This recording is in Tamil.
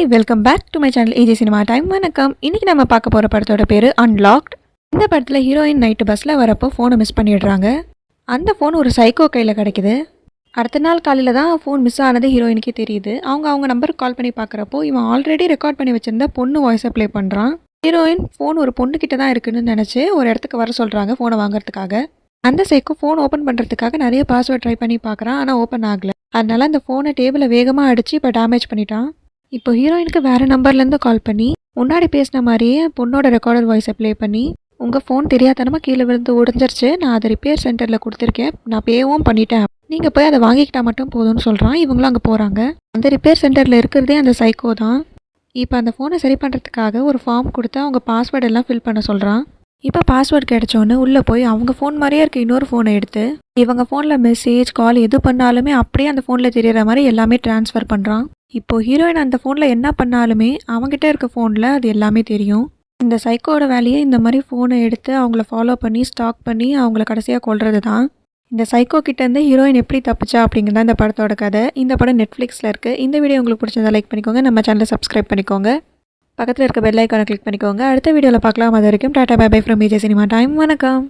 Hi welcome back to my channel AJ cinema time. வணக்கம். இன்றைக்கி நம்ம பார்க்க போகிற படத்தோட பேர் அன்லாக்ட். இந்த படத்தில் ஹீரோயின் நைட்டு பஸ்ஸில் வரப்போ ஃபோனை மிஸ் பண்ணிடுறாங்க. அந்த ஃபோன் ஒரு சைக்கோ கையில் கிடைக்குது. அடுத்த நாள் காலையில் தான் ஃபோன் மிஸ் ஆனது ஹீரோயினுக்கே தெரியுது. அவங்க நம்பருக்கு கால் பண்ணி பார்க்குறப்போ இவன் ஆல்ரெடி ரெக்கார்ட் பண்ணி வச்சுருந்த பொண்ணு வாய்ஸை ப்ளே பண்ணுறான். ஹீரோயின் ஃபோன் ஒரு பொண்ணுக்கிட்ட தான் இருக்குதுன்னு நினச்சி ஒரு இடத்துக்கு வர சொல்கிறாங்க ஃபோனை வாங்குறதுக்காக. அந்த சைக்கோ ஃபோன் ஓப்பன் பண்ணுறதுக்காக நிறைய பாஸ்வேர்ட் ட்ரை பண்ணி பார்க்குறான். ஆனால் ஓப்பன் ஆகலை. அதனால அந்த ஃபோனை டேபிளை வேகமாக அடித்து இப்போ டேமேஜ் பண்ணிட்டான். இப்போ ஹீரோயினுக்கு வேறு நம்பர்லேருந்து கால் பண்ணி முன்னாடி பேசின மாதிரியே பொண்ணோட ரெக்கார்டர் வாய்ஸை ப்ளே பண்ணி, உங்கள் ஃபோன் தெரியாதனமாக கீழே விழுந்து உடஞ்சிருச்சு, நான் அதை ரிப்பேர் சென்டரில் கொடுத்துருக்கேன், நான் பேவும் பண்ணிட்டேன், நீங்கள் போய் அதை வாங்கிக்கிட்டால் மட்டும் போதும்னு சொல்கிறான். இவங்களும் அங்கே போகிறாங்க. அந்த ரிப்பேர் சென்டரில் இருக்கிறதே அந்த சைக்கோ தான். இப்போ அந்த ஃபோனை சரி பண்ணுறதுக்காக ஒரு ஃபார்ம் கொடுத்து அவங்க பாஸ்வேர்டு எல்லாம் ஃபில் பண்ண சொல்கிறான். இப்போ பாஸ்வேர்டு கிடைச்சோன்னு உள்ளே போய் அவங்க ஃபோன் மாதிரியே இருக்க இன்னொரு ஃபோனை எடுத்து இவங்க ஃபோனில் மெசேஜ் கால் எது பண்ணாலுமே அப்படியே அந்த ஃபோனில் தெரிகிற மாதிரி எல்லாமே ட்ரான்ஸ்ஃபர் பண்ணுறான். இப்போது ஹீரோயின் அந்த ஃபோனில் என்ன பண்ணாலுமே அவங்ககிட்ட இருக்க ஃபோனில் அது எல்லாமே தெரியும். இந்த சைக்கோட வேலையை இந்த மாதிரி ஃபோனை எடுத்து அவங்கள ஃபாலோ பண்ணி ஸ்டாக் பண்ணி அவங்கள கடைசியாக கொல்றது தான். இந்த சைக்கோ கிட்டேருந்து ஹீரோயின் எப்படி தப்பிச்சா அப்படிங்கிறத இந்த படத்தோட கதை. இந்த படம் நெட்ஃப்ளிக்ஸில் இருக்குது. இந்த வீடியோ உங்களுக்கு பிடிச்சதை லைக் பண்ணிக்கோங்க, நம்ம சேனலை சப்ஸ்கிரைப் பண்ணிக்கோங்க, பக்கத்தில் இருக்க பெல் ஐக்கானை கிளிக் பண்ணிக்கோங்க. அடுத்த வீடியோவில் பார்க்கலாம். அது வரைக்கும் tata bye bye from AJ cinema time. வணக்கம்.